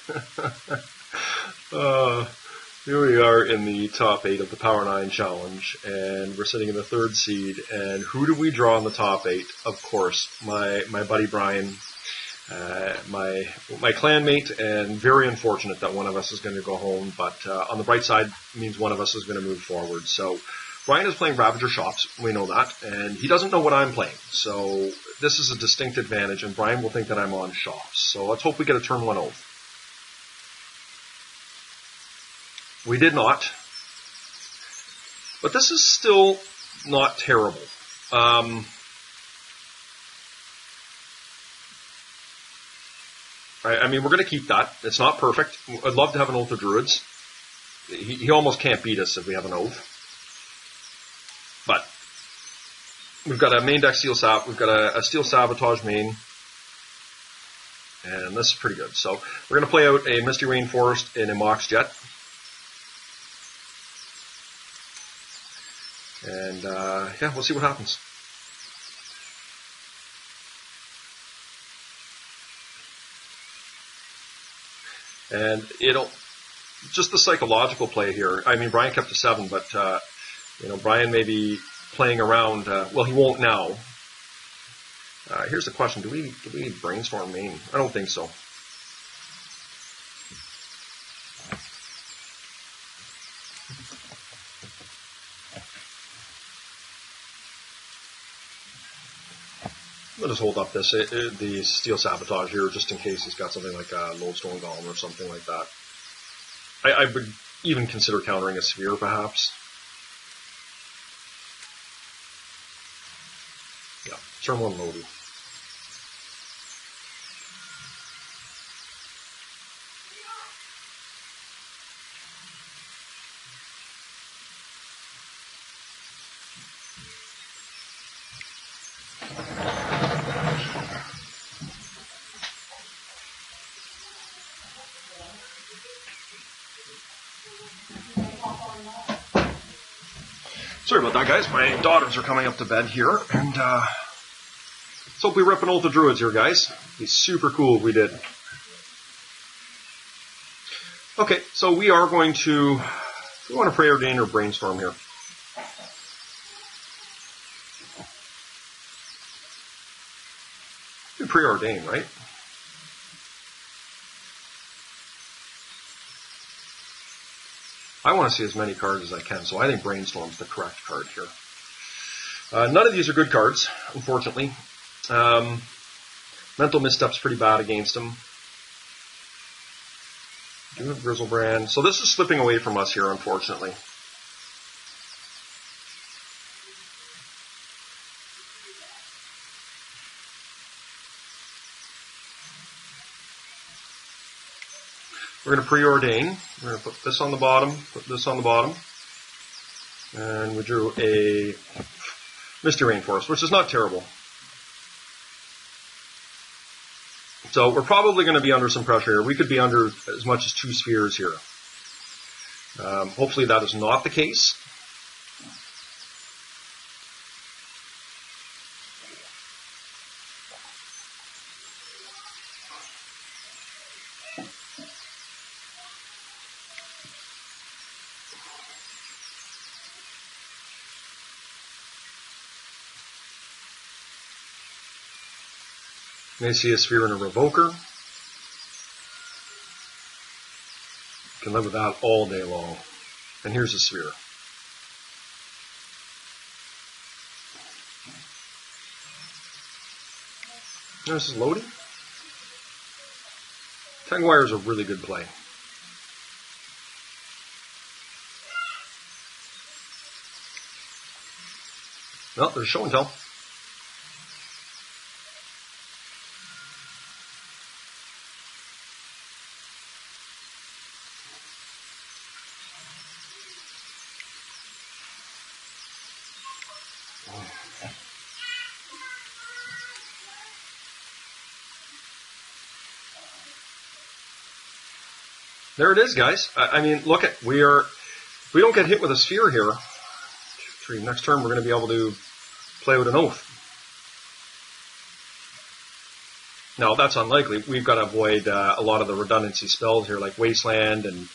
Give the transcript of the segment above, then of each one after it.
Here we are in the top 8 of the Power 9 Challenge, and we're sitting in the 3rd seed, and who do we draw in the top 8? Of course, my buddy Brian, my clanmate, and very unfortunate that one of us is going to go home, but on the bright side means one of us is going to move forward. So Brian is playing Ravager Shops, we know that, and he doesn't know what I'm playing, so this is a distinct advantage, and Brian will think that I'm on Shops. So let's hope we get a turn 1 oath. We did not, but this is still not terrible. I mean, we're going to keep that. It's not perfect. I'd love to have an Oath of Druids. He almost can't beat us if we have an Oath. But we've got a main deck Steel Sap. We've got a Steel Sabotage main. And this is pretty good. So we're going to play out a Misty Rainforest and a Mox Jet. And yeah, we'll see what happens. And it'll just the psychological play here. I mean, Brian kept to 7, but you know, Brian may be playing around. Well, he won't now. Here's the question: Do we brainstorm main? I don't think so. I'll just hold up the Steel Sabotage here, just in case he's got something like a Lodestone Golem or something like that. I would even consider countering a Sphere, perhaps. Yeah, turn 1 Lodi. Sorry about that, guys. My daughters are coming up to bed here, and let's hope we rip an Oath of Druids here, guys. It'd be super cool if we did. Okay, so we are going to, we want to preordain or brainstorm here. We preordain, right? I want to see as many cards as I can, so I think Brainstorm's the correct card here. None of these are good cards, unfortunately. Mental Misstep's pretty bad against them. Do have Grizzlebrand. So this is slipping away from us here, unfortunately. We're going to preordain. We're going to put this on the bottom, put this on the bottom. And we drew a Misty Rainforest, which is not terrible. So we're probably going to be under some pressure here. We could be under as much as 2 spheres here. Hopefully that is not the case. You may see a sphere and a Revoker. You can live with that all day long. And here's a sphere. This is Lodi. Tangwire is a really good play. Well, there's show and tell. There it is, guys. I mean, look at, we don't get hit with a sphere here. 3. Next turn, we're going to be able to play with an Oath. Now, that's unlikely. We've got to avoid a lot of the redundancy spells here, like Wasteland and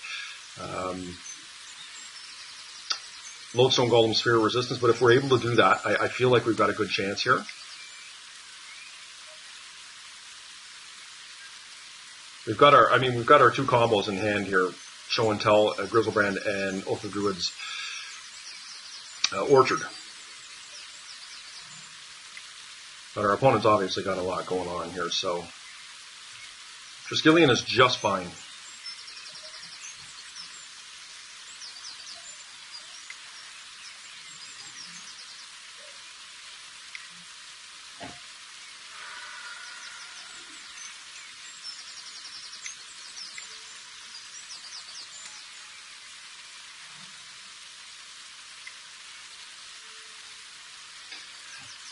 Lodestone Golem Sphere Resistance. But if we're able to do that, I feel like we've got a good chance here. We've got our two combos in hand here: Show and Tell, Grizzlebrand, and Oath of Druids Orchard. But our opponent's obviously got a lot going on here, so Triskelion is just fine.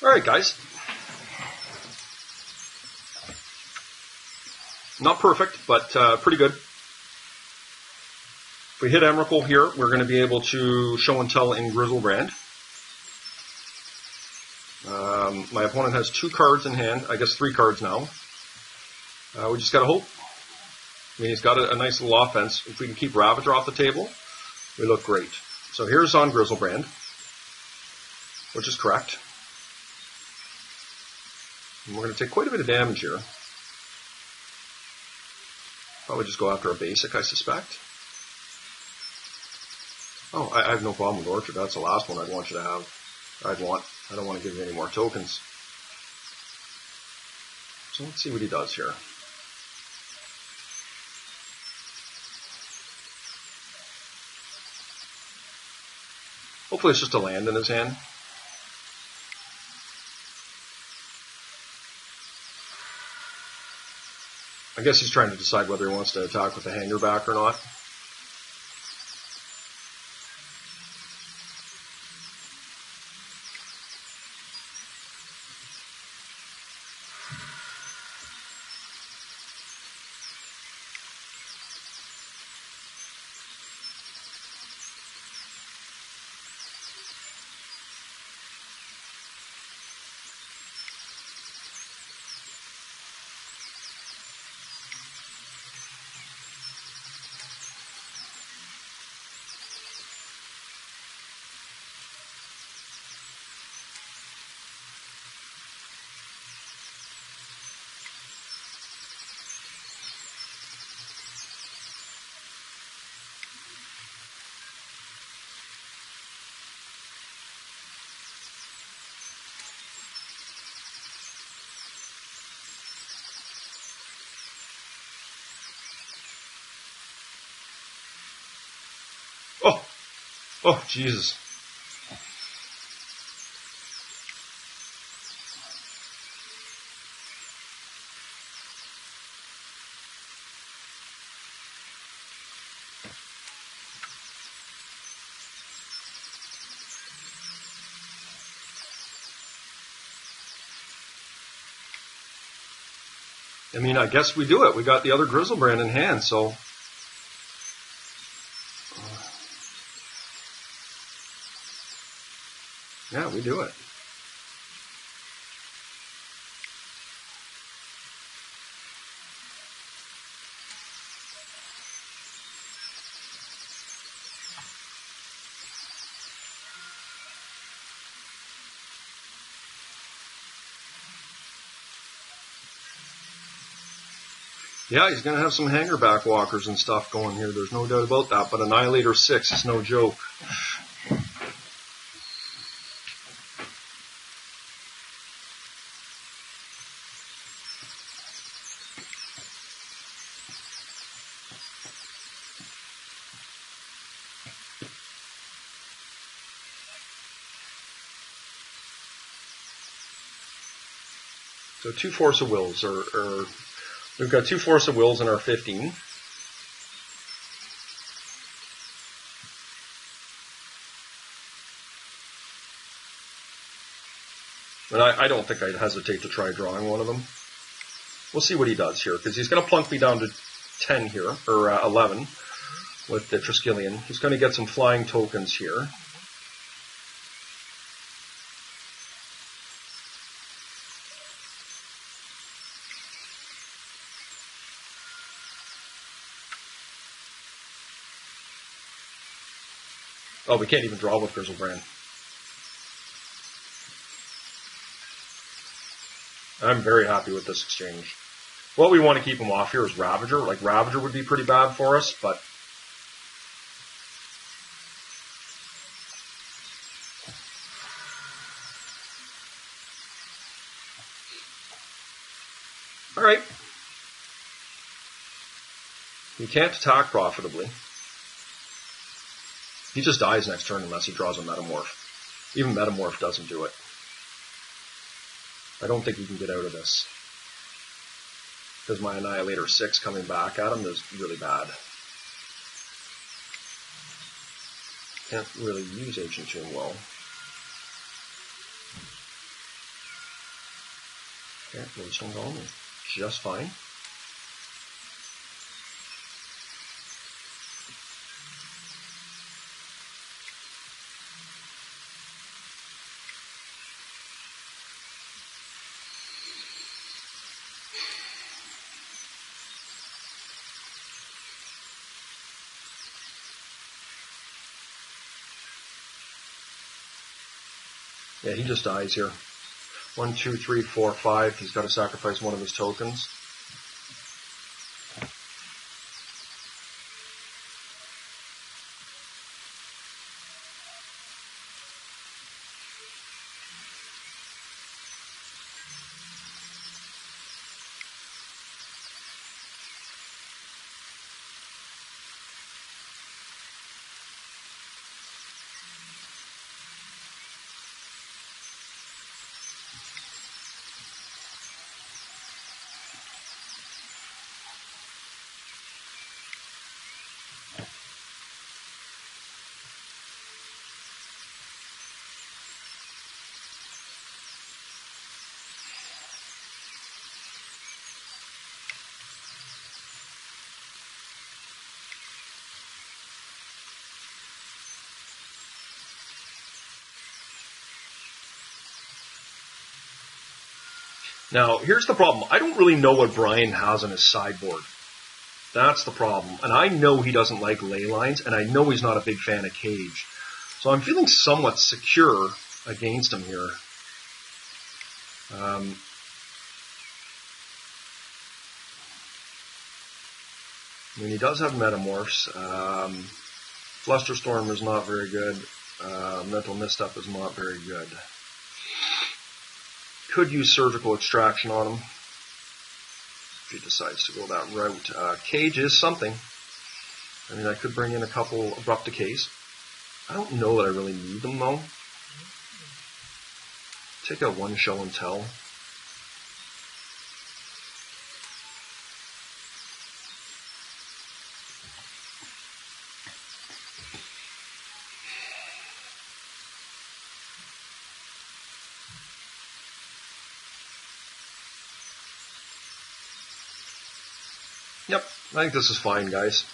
Alright, guys. Not perfect, but pretty good. If we hit Emrakul here, we're going to be able to Show and Tell in Grizzlebrand. My opponent has 2 cards in hand, I guess 3 cards now. We just got to hope. I mean, he's got a nice little offense. If we can keep Ravager off the table, we look great. So here's on Grizzlebrand, which is correct. And we're going to take quite a bit of damage here. Probably just go after a basic, I suspect. Oh, I have no problem with Orchard. That's the last one I'd want you to have. I don't want to give you any more tokens. So let's see what he does here. Hopefully it's just a land in his hand. I guess he's trying to decide whether he wants to attack with the hanger back or not. Oh, Jesus. I mean, I guess we do it. We got the other Grizzlebrand in hand, so... yeah, we do it. Yeah, he's going to have some hanger back walkers and stuff going here. There's no doubt about that. But Annihilator 6 is no joke. So 2 Force of Wills, or we've got 2 Force of Wills in our 15. And I don't think I'd hesitate to try drawing one of them. We'll see what he does here, because he's going to plunk me down to 10 here, or 11, with the Triskelion. He's going to get some flying tokens here. Oh, we can't even draw with Grizzlebrand. I'm very happy with this exchange. What we want to keep him off here is Ravager. Like, Ravager would be pretty bad for us, but... Alright. He can't attack profitably. He just dies next turn unless he draws a Metamorph. Even Metamorph doesn't do it. I don't think he can get out of this. Because my Annihilator 6 coming back at him is really bad. Can't really use Ancient Tomb well. Okay, Glowstone Golem is just fine. Yeah, he just dies here. 1, 2, 3, 4, 5. He's got to sacrifice one of his tokens. Now, here's the problem. I don't really know what Brian has on his sideboard. That's the problem. And I know he doesn't like ley lines, and I know he's not a big fan of Cage. So I'm feeling somewhat secure against him here. I mean, he does have Metamorphs. Flusterstorm is not very good. Mental Misstep is not very good. Could use Surgical Extraction on him if he decides to go that route. Cage is something. I mean, I could bring in a couple Abrupt Decays. I don't know that I really need them, though. Take out one Show and Tell. Yep, I think this is fine, guys.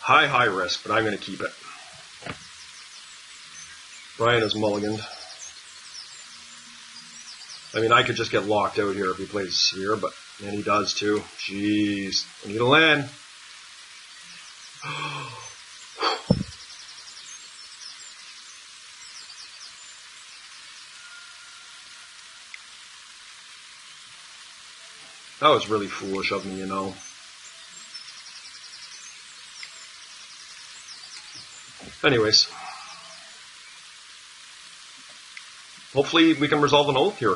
High risk, but I'm going to keep it. Brian is mulliganed. I mean, I could just get locked out here if he plays Sphere, but and he does too. Jeez, I need a land. That was really foolish of me, you know. Anyways, hopefully we can resolve an oath here.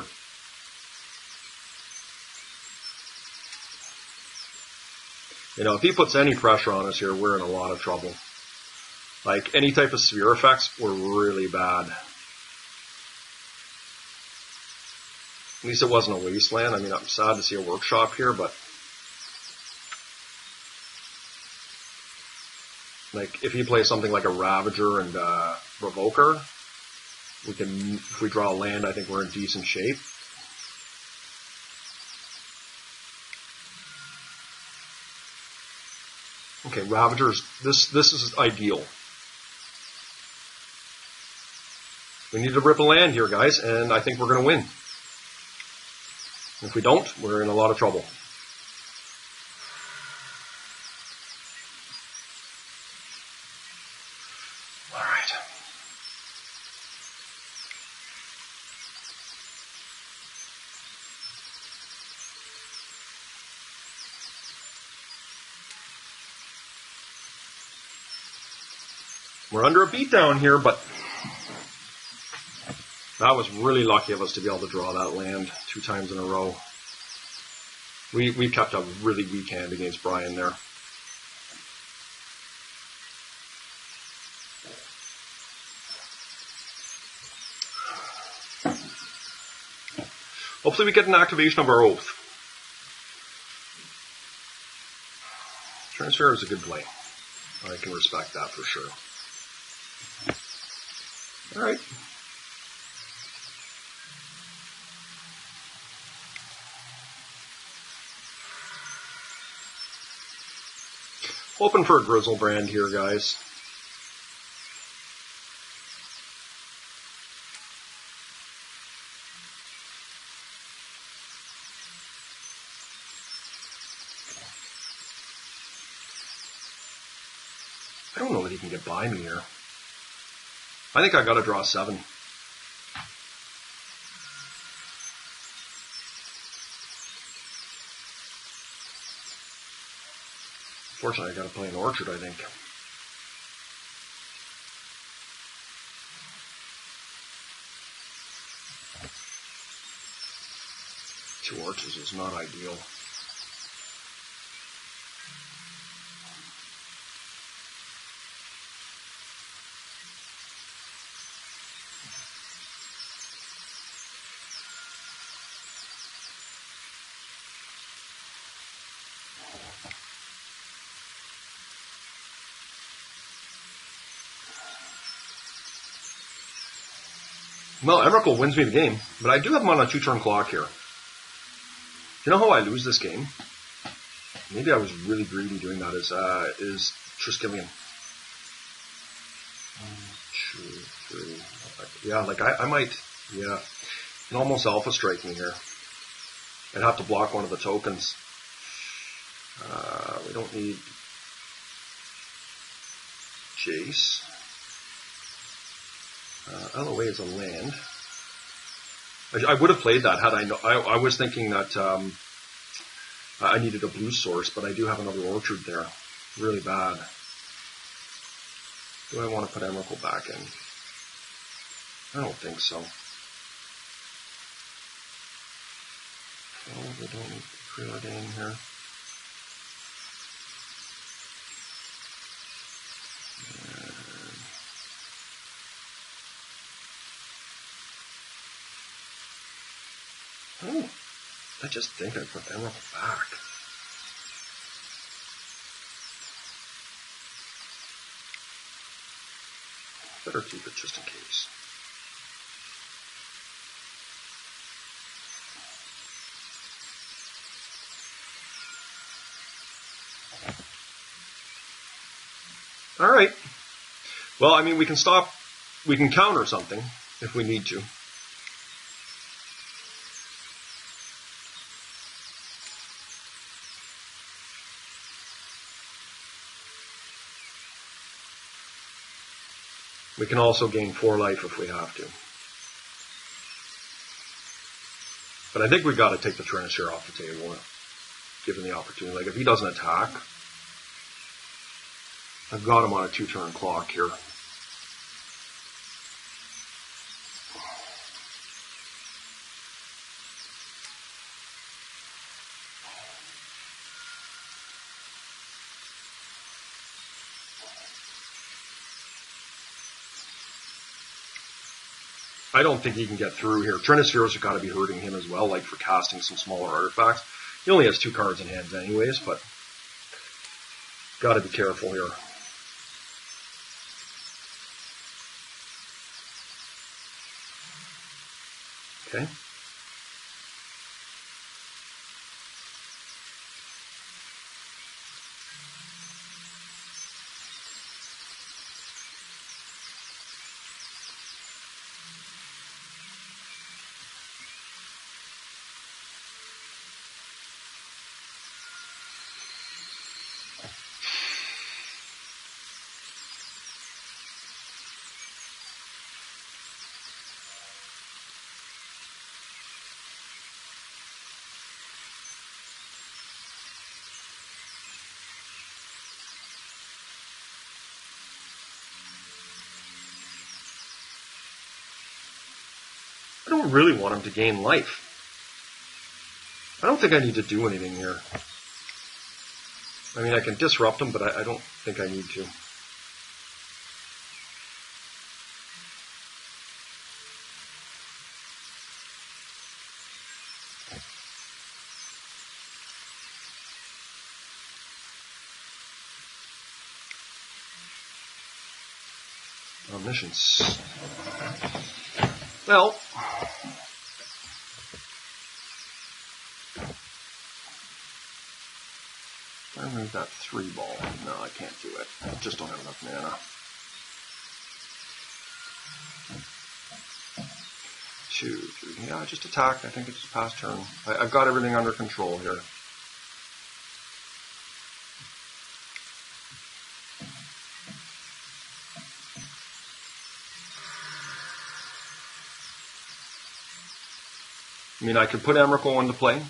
You know, if he puts any pressure on us here, we're in a lot of trouble. Like, any type of sphere effects were really bad. At least it wasn't a wasteland. I mean, I'm sad to see a workshop here, but like, if you play something like a Ravager and Ravager, we can, if we draw a land, I think we're in decent shape. Okay, Ravagers, this is ideal. We need to rip a land here, guys, and I think we're going to win. If we don't, we're in a lot of trouble. All right. We're under a beatdown here, but that was really lucky of us to be able to draw that land 2 times in a row. We kept a really weak hand against Brian there. Hopefully we get an activation of our oath. Transfer is a good play. I can respect that for sure. All right. Hoping for a Grizzlebrand here, guys. I don't know that he can get by me here. I think I got to draw 7. Unfortunately, I got to play an orchard, I think. Two orchards is not ideal. Well, Emrakul wins me the game, but I do have him on a 2-turn clock here. You know how I lose this game? Maybe I was really greedy doing that, is Triskelion. 1, 2, 3. Yeah, like I might, yeah. You can almost alpha strike me here. I'd have to block one of the tokens. We don't need Jace. LOA is a land. I would have played that had I know. I was thinking that I needed a blue source, but I do have another orchard there. Really bad. Do I want to put Emrakul back in? I don't think so. Oh, we don't need preordain here. Oh, I just think I put Emrakul back. Better keep it just in case. All right. Well, I mean, we can counter something if we need to. We can also gain 4 life if we have to. But I think we've got to take the Trencher off the table, given the opportunity. Like, if he doesn't attack, I've got him on a 2-turn clock here. I don't think he can get through here. Trinispheros have got to be hurting him as well, like for casting some smaller artifacts. He only has 2 cards in hand anyways, but got to be careful here. Okay. I don't really want him to gain life. I don't think I need to do anything here. I mean, I can disrupt him, but I don't think I need to. Omniscience. Well, I move that 3 ball. No, I can't do it. I just don't have enough mana. 2, 3. Yeah, I just attacked. I think it's past turn. I've got everything under control here. I mean, I could put Emrakul into play.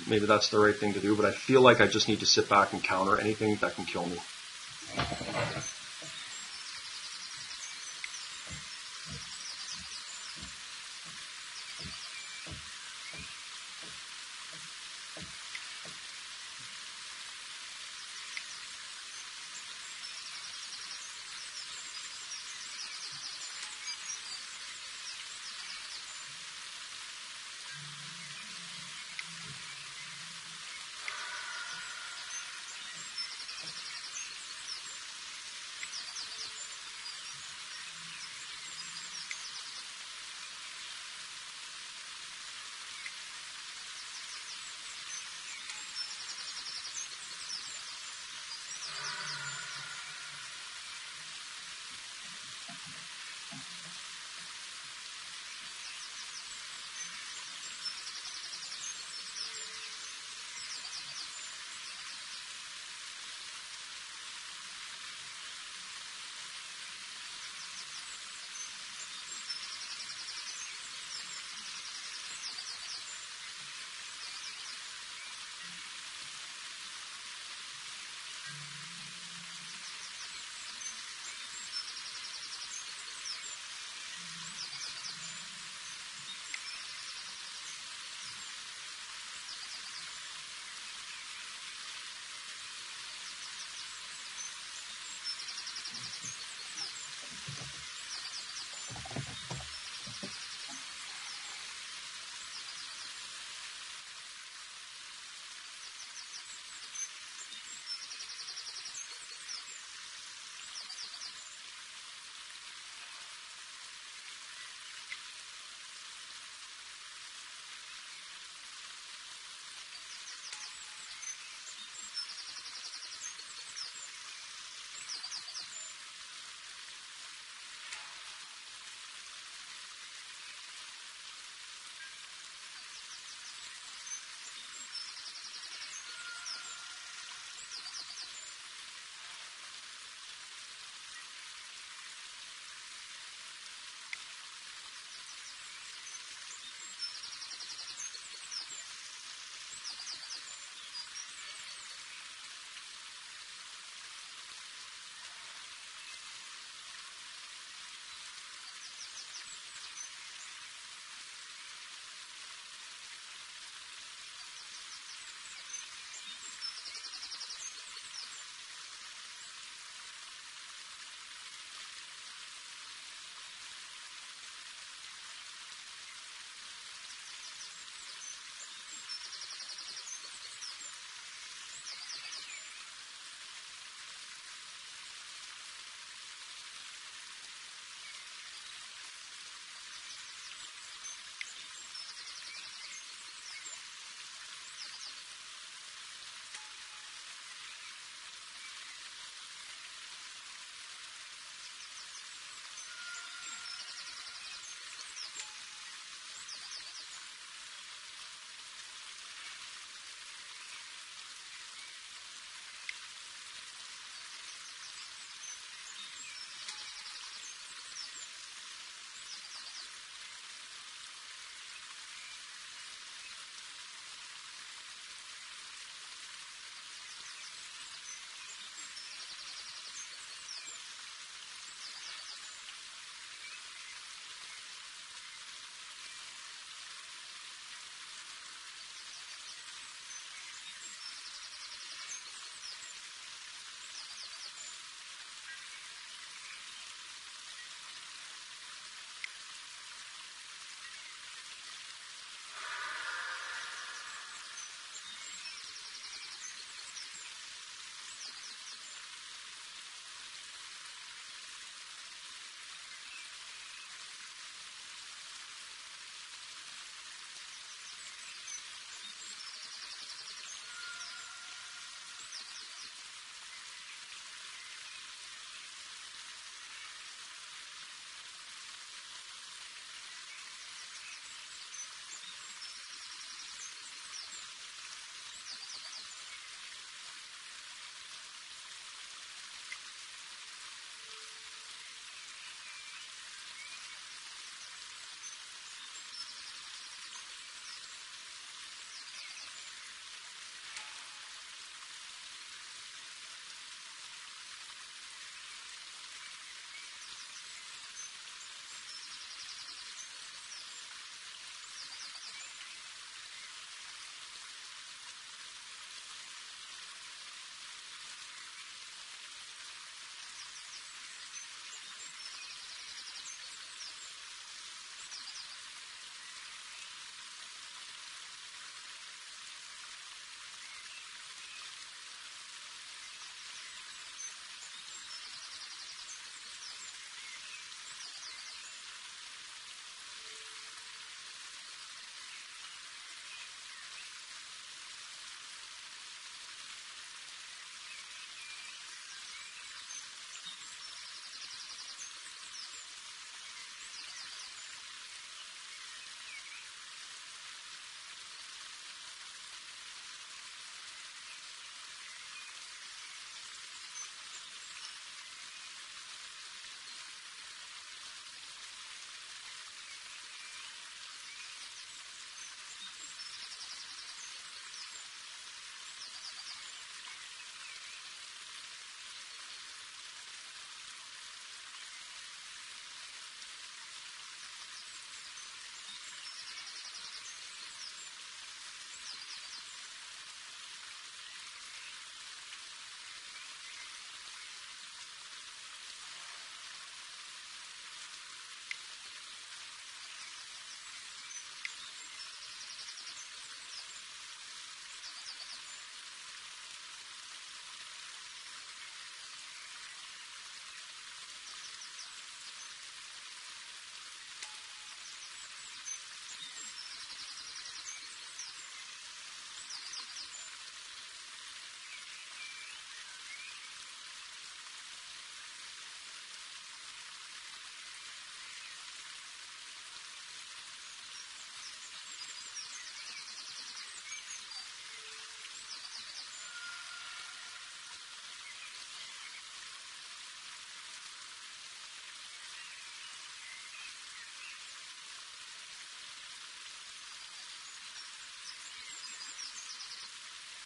Maybe that's the right thing to do, but I feel like I just need to sit back and counter anything that can kill me.